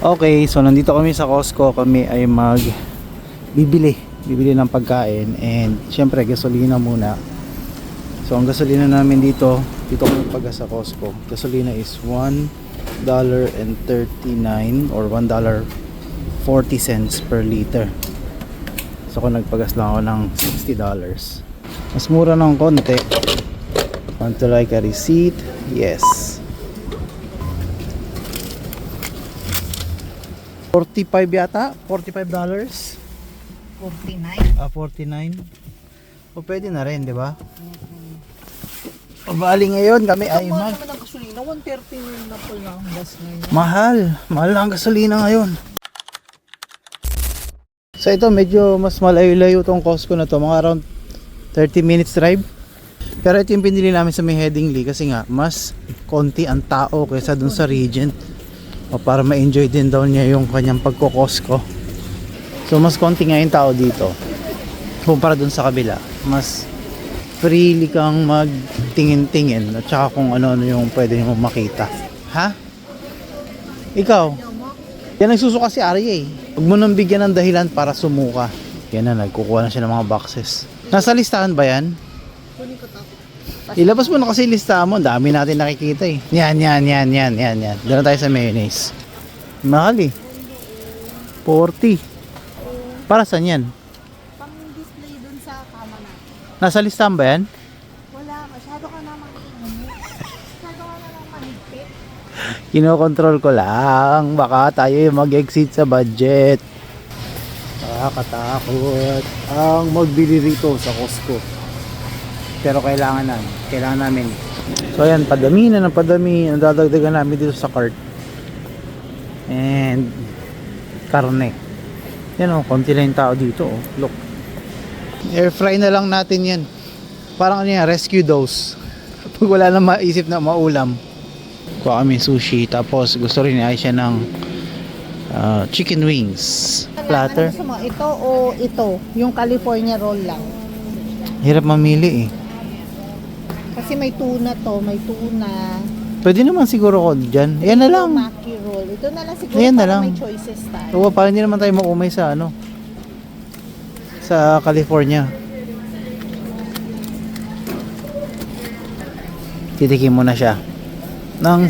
Okay, so nandito kami sa Costco. Kami ay bibili ng pagkain and syempre gasolina muna. So ang gasolina namin dito kami pagka sa Costco. Gasolina is $1.39 or $1.40 per liter. So kung nagpagas lang ako ng $60. Mas mura ng konti. Want to like a receipt? Yes. 45 yata? $45? 49. 49. O pwede na rin, di ba? Bali ngayon kami ay Mahal naman ang gasolina, 130 na po lang gas ngayon. mahal ang gasolina ngayon. So ito medyo mas malayo-layo tong Costco na to, mga around 30 minutes drive. Pero ito yung pinili namin sa may Headingley kasi nga mas konti ang tao kaysa dun sa Regent. O para ma-enjoy din daw niya yung kanyang pagko-Costco. So mas konti nga yung tao dito kumpara dun sa kabila. Mas freely kang magtingin-tingin at saka kung ano-ano yung pwede mo makita. Ha? Ikaw? Yan nagsusuka si Arya eh. Huwag mo nang bigyan ng dahilan para sumuka. Yan na, nagkukuha na siya ng mga boxes. Nasa listahan ba yan? Ilabas mo na kasi listahan mo. Dami natin nakikita eh. Yan. Dala tayo sa mayonnaise. Mahal eh. 40. Para saan yan? Pang-display dun sa kama natin. Nasa listahan ba yan? Wala, masyado ka naman manigpit. Kinokontrol ko lang. Baka tayo yung mag-exit sa budget. Nakakatakot ang magbili rito sa Costco. Pero kailangan namin. So ayan, padami na ng padami ang dadagdagan namin dito sa cart. And karne. Yan o, konti lang yung tao dito oh. Look. Air fry na lang natin yan. Parang ano yan, rescue dose. Pag wala na maisip na maulam. Kuha kami sushi. Tapos gusto rin ni Aisha ng chicken wings. Platter. Ano gusto mo, ito o ito? Yung California roll lang. Hirap mamili eh. Kasi may tuna to, may tuna. Pwede naman siguro ko dyan. Yan na lang. Maki roll. Ito na lang siguro Ayan na para lang. may choices tayo. Oo, para hindi naman tayo maumay sa sa California. Titikim mo na siya ng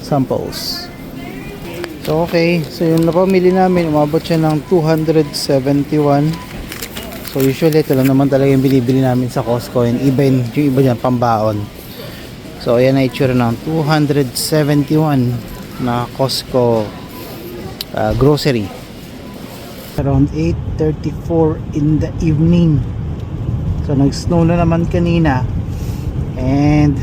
samples. So okay, so yung napamili namin umabot siya ng 271. So usually ito lang naman talaga yung binibili namin sa Costco, and yung iba dyan pambaon. So ayan na itsura ng 271 na Costco grocery. Around 8:34 in the evening. So nag-snow na naman kanina, and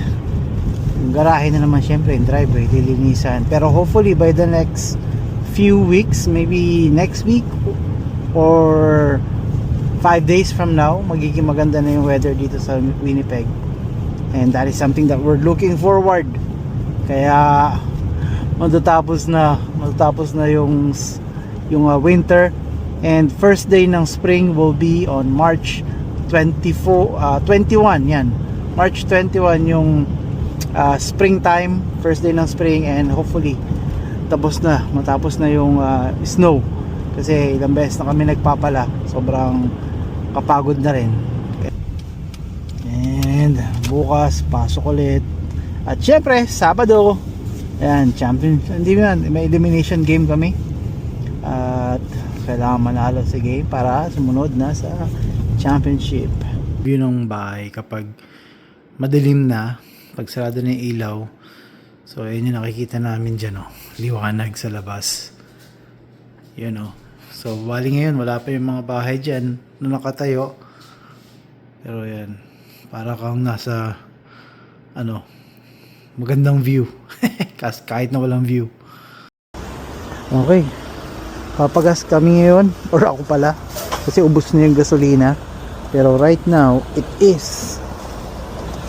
yung garahe na naman syempre, yung driveway lilinisan. Pero hopefully by the next few weeks, maybe next week or 5 days from now, magiging maganda na yung weather dito sa Winnipeg. And that is something that we're looking forward. Kaya matatapos na yung winter, and first day ng spring will be on March 21 yan. March 21 yung springtime, first day ng spring, and hopefully matapos na yung snow. Kasi ilang beses na kami nagpapala, sobrang kapagod na rin. And bukas pasok ulit, at syempre Sabado, ayan, may elimination game kami, at kailangan manalo sa game para sumunod na sa championship. Yun ang bahay kapag madilim na, pag sarado na yung ilaw. So ayun yung nakikita namin dyan, liwanag sa labas. Yun So bali ngayon wala pa yung mga bahay dyan na nakatayo, pero yan, para kang nasa magandang view. Kahit na walang view. Okay, papagas kami ngayon, or ako pala, kasi ubos na yung gasolina. Pero right now it is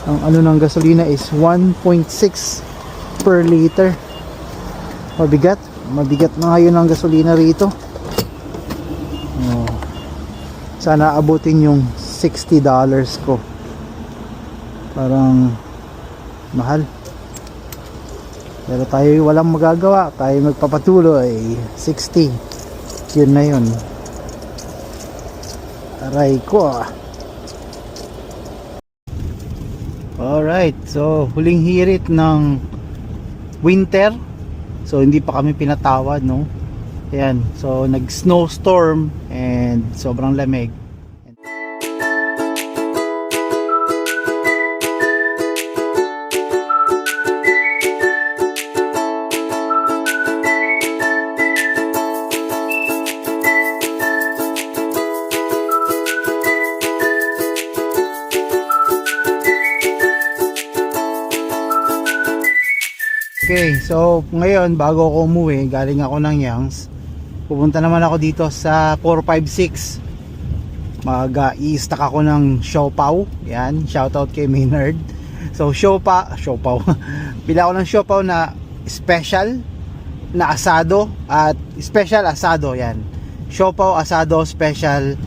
ang ng gasolina is 1.6 per liter. Mabigat na ngayon ang gasolina rito. Sana abutin yung $60 ko. Parang mahal. Pero tayo walang magagawa, tayo magpapatuloy. 60, yun na yun. Aray ko ah. Alright, so huling hirit ng winter. So hindi pa kami pinatawad, no. Ayan, so nag snowstorm and sobrang lamig. Okay, so ngayon bago ako umuwi, galing ako ng Yangs. Pupunta naman ako dito sa 456. Mag-i-stack ako ng siopaw. Yan, shoutout kay Maynard. So siopaw. Bila ako ng siopaw na special na asado at special asado, yan. Siopaw, asado, special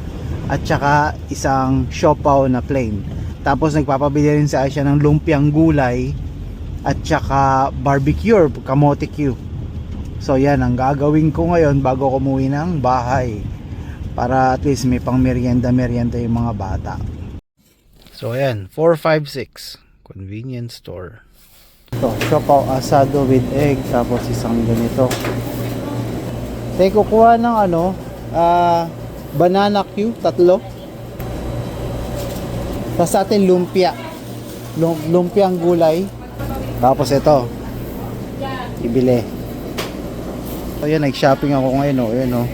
at saka isang siopaw na plain. Tapos nagpapabili rin sa siya ng lumpiang gulay at saka barbecue, kamote Q. So yan ang gagawin ko ngayon bago ko umuwi ng bahay, para at least may pang merienda yung mga bata. So ayan, 456 convenience store. Ito, siopaw asado with egg, tapos isang ganito. Tayo kukuha ng banana Q, 3. Tapos sa atin lumpiang gulay. Tapos ito, ibili. So yan, nag-shopping ako ngayon, oh. Ayan, oh.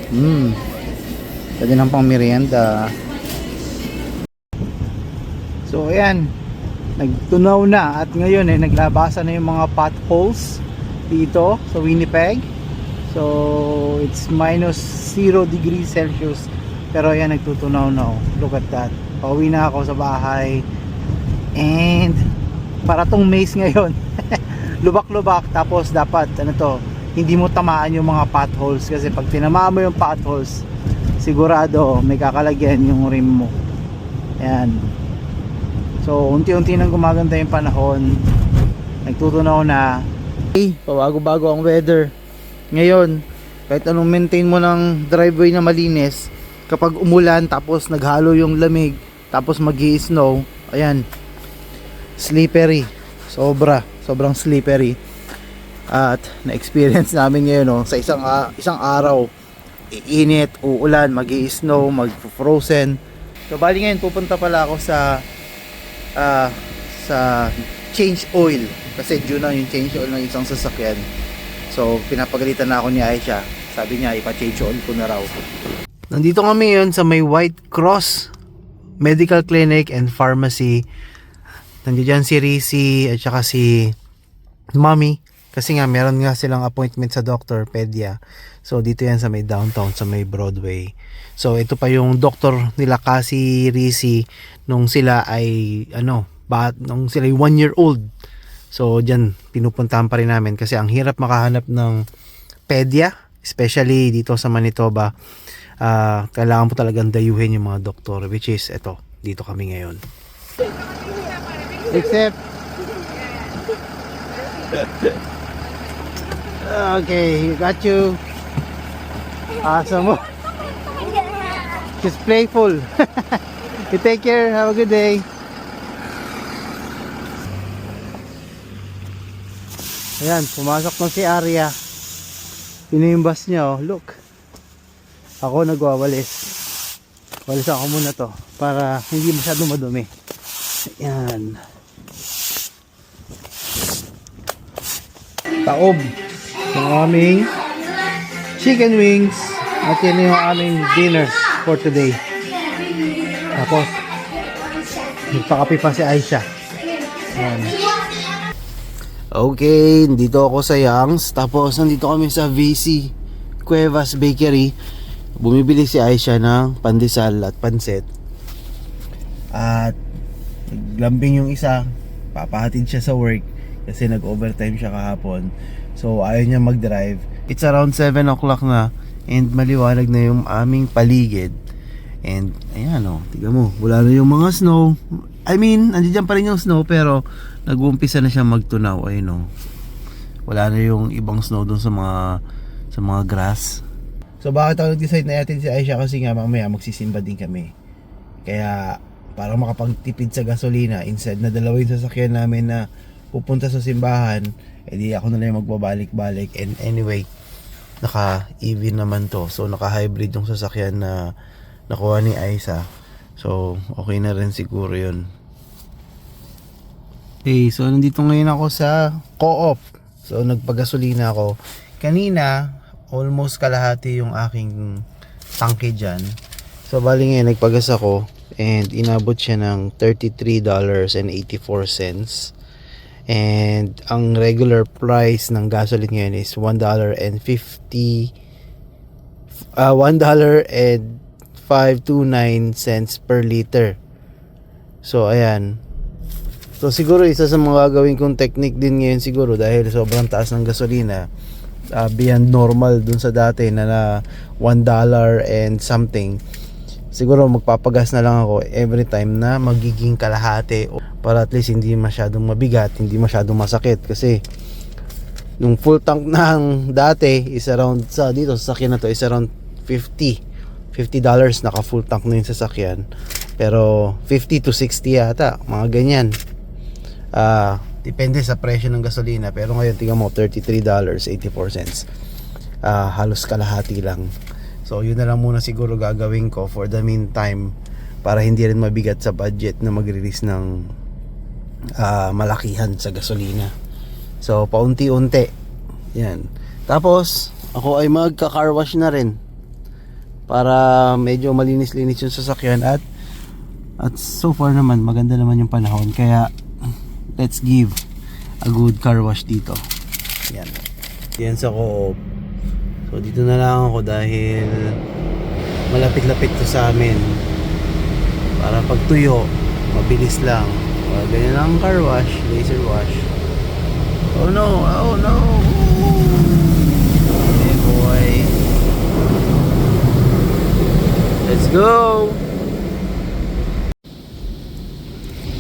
Pwede ng pang merienda. So ayan, nagtunaw na at ngayon naglabasa na yung mga potholes dito sa Winnipeg. So it's -0 degrees Celsius. Pero ayan, nagtutunaw na, oh. Look at that. Pauwi na ako sa bahay. And para tong maze ngayon. Lubak-lubak, tapos dapat hindi mo tamaan yung mga potholes, kasi pag tinamaan mo yung potholes, sigurado may kakalagyan yung rim mo. Ayan. So unti-unti nang gumaganda yung panahon, nagtutunaw na. Pabago-bago ang weather ngayon. Kahit anong maintain mo ng driveway na malinis, kapag umulan tapos naghalo yung lamig, tapos magi-snow, ayan, slippery. Sobrang slippery. At na-experience namin ngayon, sa isang araw, iinit, uulan, magi-snow, mag-frozen. So bali ngayon pupunta pala ako sa change oil, kasi due na yung change oil ng isang sasakyan. So pinapagalitan na ako ni Aisha. Sabi niya ipa-change oil ko na raw. Nandito kami ngayon sa may White Cross Medical Clinic and Pharmacy. Nandiyan si Risi at saka si Mommy, kasi nga meron nga silang appointment sa doctor, Pedia. So dito yan sa may downtown, sa may Broadway. So ito pa yung doktor nila kasi Risi nung sila ay nung sila ay 1 year old. So diyan pinupuntahan pa rin namin, kasi ang hirap makahanap ng Pedia, especially dito sa Manitoba. Kailangan mo talagang dayuhin yung mga doktor, which is dito kami ngayon. Except okay, got you. Awesome. She's playful. You take care, have a good day. Ayan, pumasok na si Arya. Yun yung bus niya, oh. Look. Ako nagwawalis. Walis ako muna to para hindi masyadong madumi. Ayan. Taob ng aming chicken wings, at yun yung aming dinner for today. Tapos nagpakape pa si Aisha. Ayan. Okay, dito ako sa Yangs. Tapos nandito kami sa VC Cuevas Bakery. Bumibili si Aisha ng pandesal at pansit. At naglambing yung isa, papahatid siya sa work kasi nag-overtime siya kahapon. So ayaw niya mag-drive. It's around 7 o'clock na and maliwanag na yung aming paligid. And ayan, tignan mo, wala na yung mga snow. I mean, nandiyan pa rin yung snow, pero nag-uumpisa na siya magtunaw. Ayun, wala na yung ibang snow dun sa mga grass. So bakit ako nag-decide na natin si Aisha? Kasi nga mamaya magsisimba din kami. Kaya para makapagtipid sa gasolina, instead na dalawin sasakyan namin na pupunta sa simbahan, edi ako na lang yung magbabalik-balik. And anyway, naka-EV naman to. So naka-hybrid yung sasakyan na nakuha ni Aisha. So okay na rin siguro yun. Okay, so nandito ngayon ako sa Co-op. So nagpagasolina ako. Kanina, almost kalahati yung aking tangke dyan. So bali ngayon, nagpagas ako and inabot siya ng $33.84. And ang regular price ng gasoline ngayon is $1.529 per liter. So ayan. So siguro isa sa mga gagawin kong technique din ngayon siguro dahil sobrang taas ng gasolina, beyond normal dun sa dati na $1 and something, siguro magpapagas na lang ako every time na magiging kalahati para at least hindi masyadong mabigat, hindi masyadong masakit. Kasi nung full tank ng dati is around, sa dito sa sasakyan na to is around $50 naka full tank na yung sasakyan, pero 50 to 60 yata, mga ganyan. Depende sa presyo ng gasolina, pero ngayon tingnan mo $33.84. Halos kalahati lang. So yun na lang muna siguro gagawin ko for the meantime para hindi rin mabigat sa budget na mag-release ng malakihan sa gasolina. So paunti-unti yan. Tapos ako ay magka-car wash na rin para medyo malinis-linis yung sasakyan. At so far naman maganda naman yung panahon, kaya let's give a good car wash dito. Yan. Yan sa Co-op. So dito na lang ako dahil malapit-lapit to sa amin. Para pag tuyo, mabilis lang. Ganyan lang car wash, laser wash. Oh no, oh no. Hey boy. Let's go.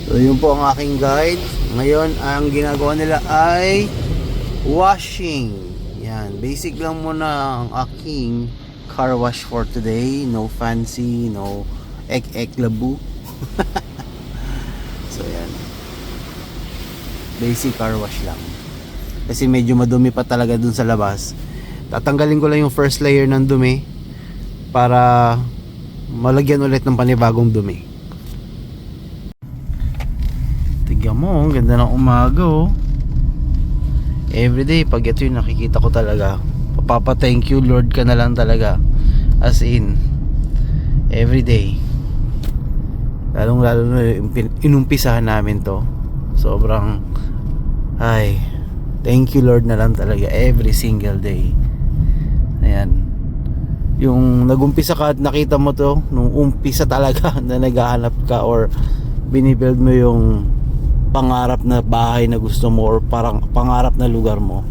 So yun po ang aking guide. Ngayon ang ginagawa nila ay washing. Yan, basic lang muna ang aking car wash for today. No fancy, no ek labu. So yan, basic car wash lang. Kasi medyo madumi pa talaga dun sa labas. Tatanggalin ko lang yung first layer ng dumi para malagyan ulit ng panibagong dumi. Tignan mo, ang ganda ng umaga oh. Everyday pag ito yung nakikita ko talaga, papapa thank you Lord ka na lang talaga. As in everyday. Lalong lalo na inumpisahan namin to. Sobrang ay thank you Lord na lang talaga every single day. Ayan. Yung nagumpisa ka at nakita mo to nung umpisa talaga na naghahanap ka or binibuild mo yung pangarap na bahay na gusto mo or parang pangarap na lugar mo.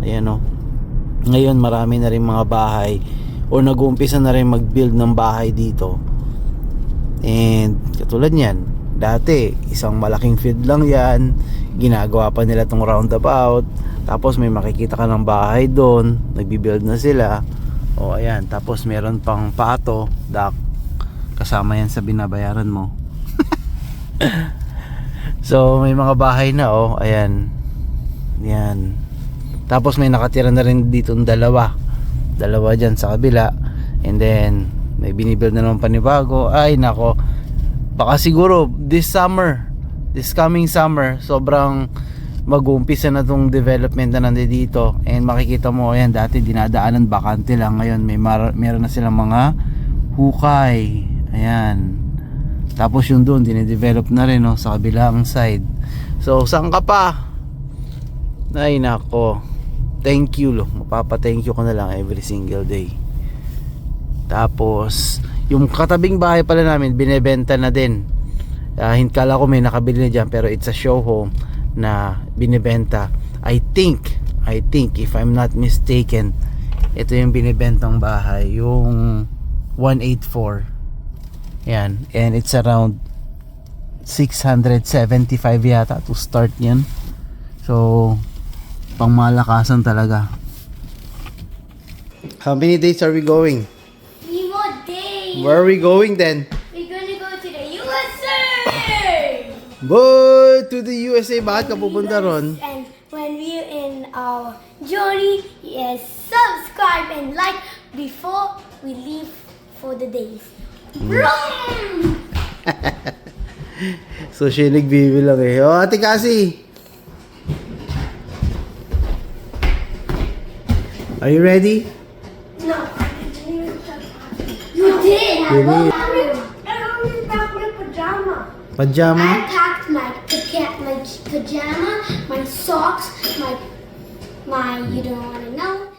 Ayan o. Ngayon marami na rin mga bahay o nag-uumpisa na rin mag-build ng bahay dito. And katulad niyan, dati isang malaking field lang yan, ginagawa pa nila tong roundabout, tapos may makikita ka ng bahay doon, nagbi-build na sila. O ayan, tapos meron pang pato, dock, kasama yan sa binabayaran mo. So may mga bahay na oh, ayan. Yan. Tapos may nakatira na rin dito dalawa dyan sa kabila. And then may binibuild na naman panibago. Ay nako, baka siguro this coming summer sobrang mag-uumpisa na tong development na nandito. And makikita mo, ayan, dati dinadaanan bakante lang, ngayon meron na silang mga hukay. Ayan. Tapos yung doon dine-develop na rin no, sa kabilang side. So saan ka pa? Ay nako, thank you lo. Mapapa-thank you ko na lang every single day. Tapos yung katabing bahay pala namin binebenta na din. Kala ko may nakabili na dyan, pero it's a show home na binebenta. I think if I'm not mistaken, ito yung binebentang bahay, yung 184. Yan, and it's around 675 yata to start yan. So Pangmalakasan talaga. How many days are we going? 3 more days. Where are we going then? We're gonna go to the USA. Boy, to the USA. Bakit ka pupunta ron? And when we're in our journey, yes, subscribe and like before we leave for the days. Vroom! So, siya yung nagbibilang eh. Oh, Ate Cassie. Are you ready? No. You did. You did. I only packed my pajama. Pajama? I packed my pajama, my socks, my you don't want to know,